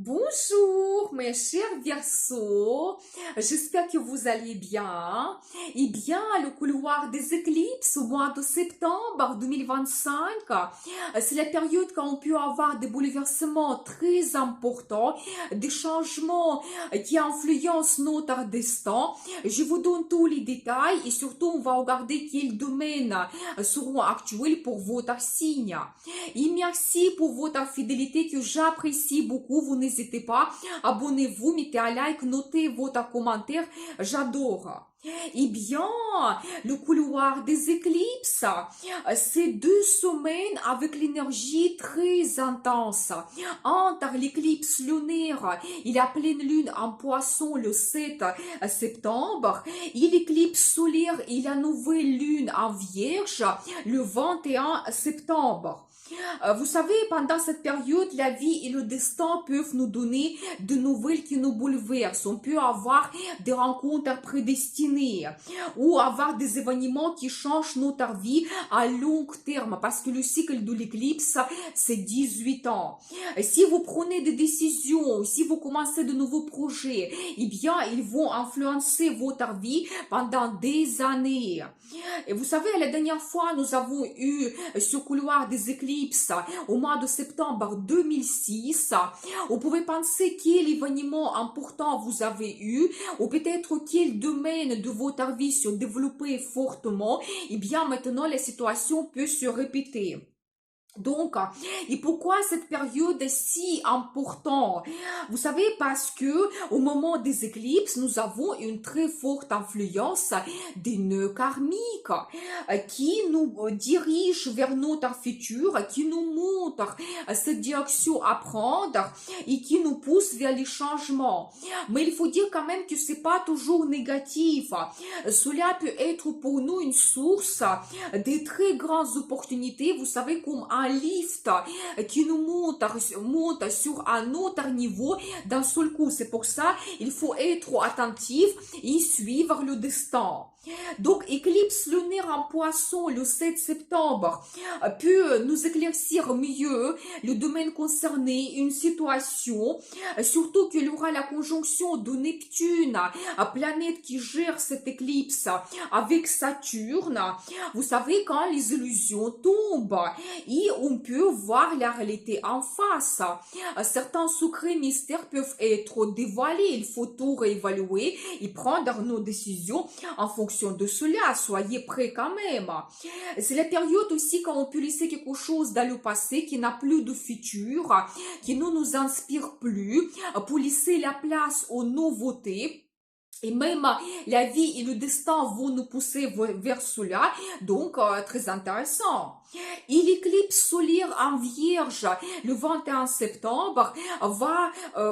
Bonjour mes chers Verseaux, j'espère que vous allez bien. Eh bien, le couloir des éclipses au mois de septembre 2025, c'est la période quand on peut avoir des bouleversements très importants, des changements qui influencent notre destin. Je vous donne tous les détails et surtout on va regarder quels domaines seront actuels pour votre signe. Et merci pour votre fidélité que j'apprécie beaucoup. Vous n'hésitez pas, abonnez-vous, mettez un like, notez votre commentaire, j'adore. Eh bien, le couloir des éclipses, c'est 2 semaines avec l'énergie très intense. Entre l'éclipse lunaire et la pleine lune en poisson le 7 septembre, et l'éclipse solaire et la nouvelle lune en vierge le 21 septembre. Vous savez, pendant cette période, la vie et le destin peuvent nous donner de nouvelles qui nous bouleversent. On peut avoir des rencontres prédestinées ou avoir des événements qui changent notre vie à long terme parce que le cycle de l'éclipse, c'est 18 ans. Et si vous prenez des décisions, si vous commencez de nouveaux projets, eh bien, ils vont influencer votre vie pendant des années. Et vous savez, la dernière fois, nous avons eu ce couloir des éclipses au mois de septembre 2006. Vous pouvez penser quel événement important vous avez eu ou peut-être quel domaine de votre vie se développait fortement. Et bien maintenant, la situation peut se répéter. Donc, et pourquoi cette période est si importante? Vous savez, parce que au moment des éclipses, nous avons une très forte influence des nœuds karmiques qui nous dirigent vers notre futur, qui nous montrent cette direction à prendre et qui nous poussent vers les changements. Mais il faut dire quand même que c'est pas toujours négatif. Cela peut être pour nous une source de très grandes opportunités. Vous savez, comme un lift qui nous monte sur un autre niveau d'un seul coup. C'est pour ça il faut être attentif et suivre le destin. Donc, éclipse lunaire en poisson le 7 septembre peut nous éclaircir mieux le domaine concerné, une situation, surtout qu'il y aura la conjonction de Neptune, planète qui gère cette éclipse, avec Saturne. Vous savez, quand les illusions tombent et on peut voir la réalité en face. Certains secrets mystères peuvent être dévoilés, il faut tout réévaluer et prendre nos décisions en fonction de cela, soyez prêts quand même. C'est la période aussi quand on peut laisser quelque chose dans le passé qui n'a plus de futur, qui ne nous inspire plus, pour laisser la place aux nouveautés. Et même la vie et le destin vont nous pousser vers cela, donc très intéressant. Et l'éclipse solaire en Vierge le 21 septembre va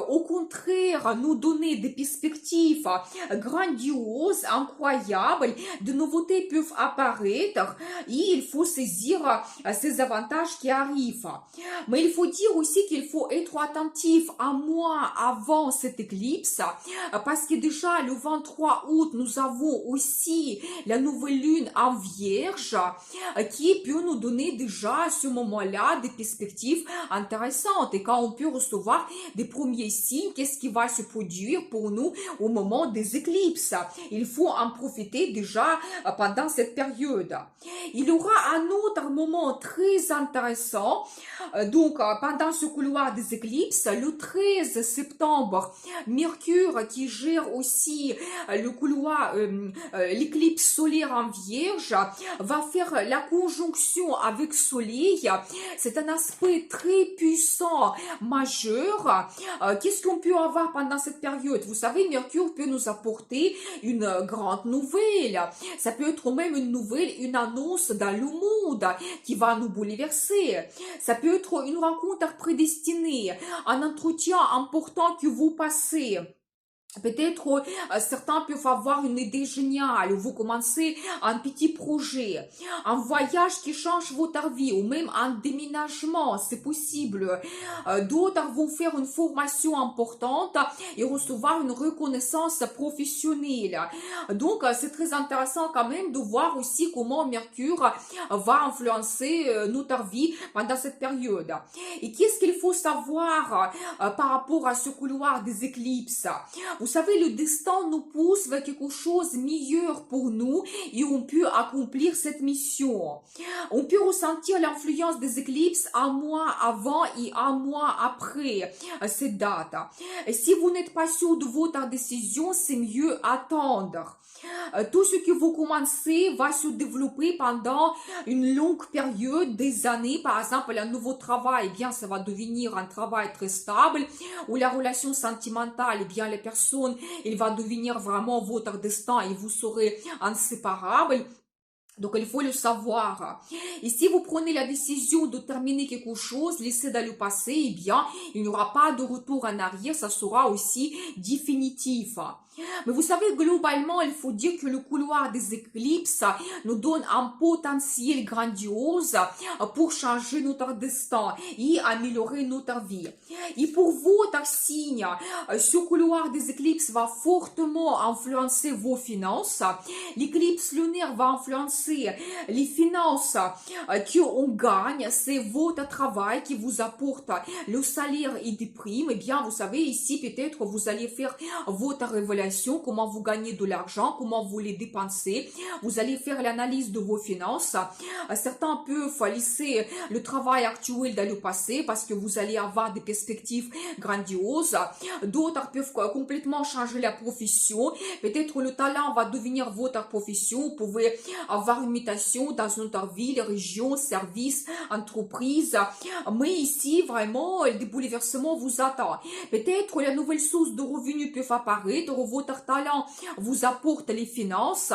au contraire nous donner des perspectives grandioses, incroyables. De nouveautés peuvent apparaître et il faut saisir ces avantages qui arrivent. Mais il faut dire aussi qu'il faut être attentif un mois avant cette éclipse parce que déjà le 23 août, nous avons aussi la nouvelle lune en Vierge qui peut nous donner déjà à ce moment-là des perspectives intéressantes. Et quand on peut recevoir des premiers signes, qu'est-ce qui va se produire pour nous au moment des éclipses? Il faut en profiter déjà pendant cette période. Il y aura un autre moment très intéressant. Donc, pendant ce couloir des éclipses, le 13 septembre, Mercure qui gère aussi le couloir, l'éclipse solaire en Vierge, va faire la conjonction avec Soleil. C'est un aspect très puissant, majeur. Qu'est-ce qu'on peut avoir pendant cette période? Vous savez, Mercure peut nous apporter une grande nouvelle. Ça peut être même une nouvelle, une annonce dans le monde qui va nous bouleverser. Ça peut être une rencontre prédestinée, un entretien important que vous passez. Peut-être certains peuvent avoir une idée géniale, vous commencez un petit projet, un voyage qui change votre vie ou même un déménagement, c'est possible. D'autres vont faire une formation importante et recevoir une reconnaissance professionnelle. Donc c'est très intéressant quand même de voir aussi comment Mercure va influencer notre vie pendant cette période. Et qu'est-ce qu'il faut savoir par rapport à ce couloir des éclipses? Vous savez, le destin nous pousse vers quelque chose de meilleur pour nous et on peut accomplir cette mission. On peut ressentir l'influence des éclipses un mois avant et un mois après cette date. Et si vous n'êtes pas sûr de votre décision, c'est mieux attendre. Tout ce que vous commencez va se développer pendant une longue période, des années. Par exemple, un nouveau travail, eh bien, ça va devenir un travail très stable. Ou la relation sentimentale, eh bien, les personnes, il va devenir vraiment votre destin et vous serez inséparables. Donc, il faut le savoir. Et si vous prenez la décision de terminer quelque chose, laissez d'aller passer, eh bien, il n'y aura pas de retour en arrière, ça sera aussi définitif. Mais vous savez, globalement, il faut dire que le couloir des éclipses nous donne un potentiel grandiose pour changer notre destin et améliorer notre vie. Et pour votre signe, ce couloir des éclipses va fortement influencer vos finances. L'éclipse lunaire va influencer les finances qu'on gagne. C'est votre travail qui vous apporte le salaire et des primes. Eh bien, vous savez, ici, peut-être, vous allez faire votre révélation, comment vous gagnez de l'argent, comment vous les dépensez. Vous allez faire l'analyse de vos finances. Certains peuvent laisser le travail actuel dans le passé parce que vous allez avoir des perspectives grandioses. D'autres peuvent complètement changer la profession. Peut-être le talent va devenir votre profession. Vous pouvez avoir une mutation dans une autre ville, région, service, entreprise. Mais ici, vraiment, des bouleversements vous attendent. Peut-être la nouvelle source de revenus peut apparaître. Votre talent vous apporte les finances.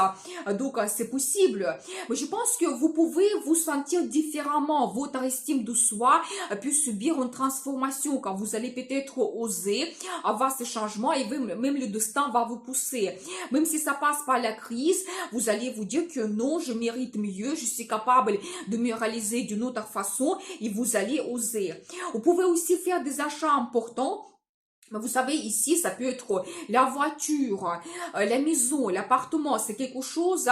Donc, c'est possible. Mais je pense que vous pouvez vous sentir différemment. Votre estime de soi peut subir une transformation quand vous allez peut-être oser avoir ces changements et même le destin va vous pousser. Même si ça passe par la crise, vous allez vous dire que non, je mérite mieux, je suis capable de me réaliser d'une autre façon et vous allez oser. Vous pouvez aussi faire des achats importants. Mais vous savez, ici, ça peut être la voiture, la maison, l'appartement. C'est quelque chose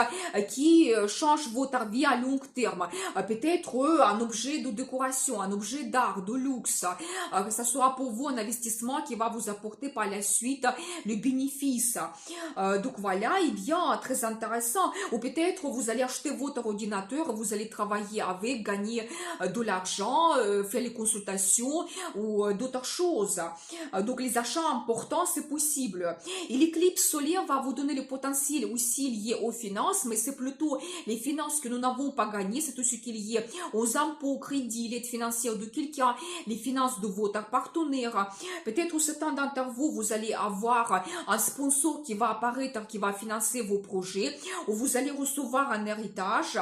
qui change votre vie à long terme. Peut-être un objet de décoration, un objet d'art, de luxe. Que ce soit pour vous un investissement qui va vous apporter par la suite le bénéfice. Donc voilà, et bien, très intéressant. Ou peut-être vous allez acheter votre ordinateur, vous allez travailler avec, gagner de l'argent, faire les consultations ou d'autres choses. Donc les achats importants, c'est possible. Et l'éclipse solaire va vous donner le potentiel aussi lié aux finances, mais c'est plutôt les finances que nous n'avons pas gagnées, c'est tout ce qui est lié aux impôts, crédits, l'aide financière de quelqu'un, les finances de votre partenaire. Peut-être certains d'entre vous, vous allez avoir un sponsor qui va apparaître, qui va financer vos projets, ou vous allez recevoir un héritage,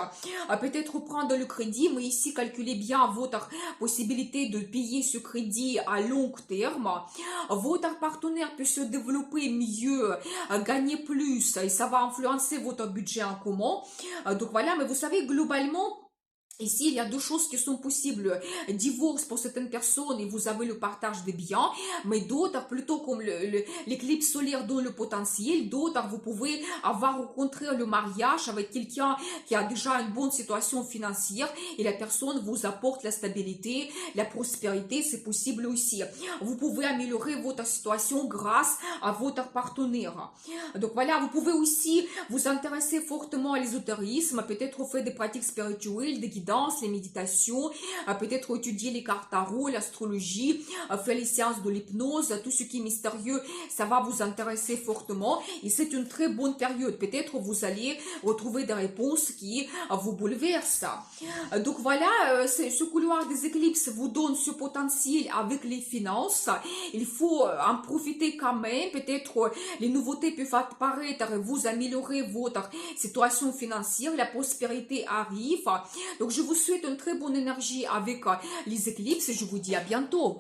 peut-être prendre le crédit, mais ici, calculez bien votre possibilité de payer ce crédit à long terme. Votre partenaire peut se développer mieux, gagner plus, et ça va influencer votre budget en commun. Donc voilà, mais vous savez, globalement, ici, il y a deux choses qui sont possibles. Divorce pour certaines personnes et vous avez le partage des biens, mais d'autres, plutôt comme l'éclipse solaire donne le potentiel, d'autres, vous pouvez avoir rencontré le mariage avec quelqu'un qui a déjà une bonne situation financière et la personne vous apporte la stabilité, la prospérité, c'est possible aussi. Vous pouvez améliorer votre situation grâce à votre partenaire. Donc voilà, vous pouvez aussi vous intéresser fortement à l'ésotérisme, peut-être faire des pratiques spirituelles, des guidances, les méditations, peut-être étudier les cartes tarot, l'astrologie, faire les séances de l'hypnose, tout ce qui est mystérieux, ça va vous intéresser fortement et c'est une très bonne période. Peut-être vous allez retrouver des réponses qui vous bouleversent. Donc voilà, ce couloir des éclipses vous donne ce potentiel avec les finances. Il faut en profiter quand même. Peut-être les nouveautés peuvent apparaître, vous améliorer votre situation financière, la prospérité arrive. Donc je vous souhaite une très bonne énergie avec les éclipses et je vous dis à bientôt.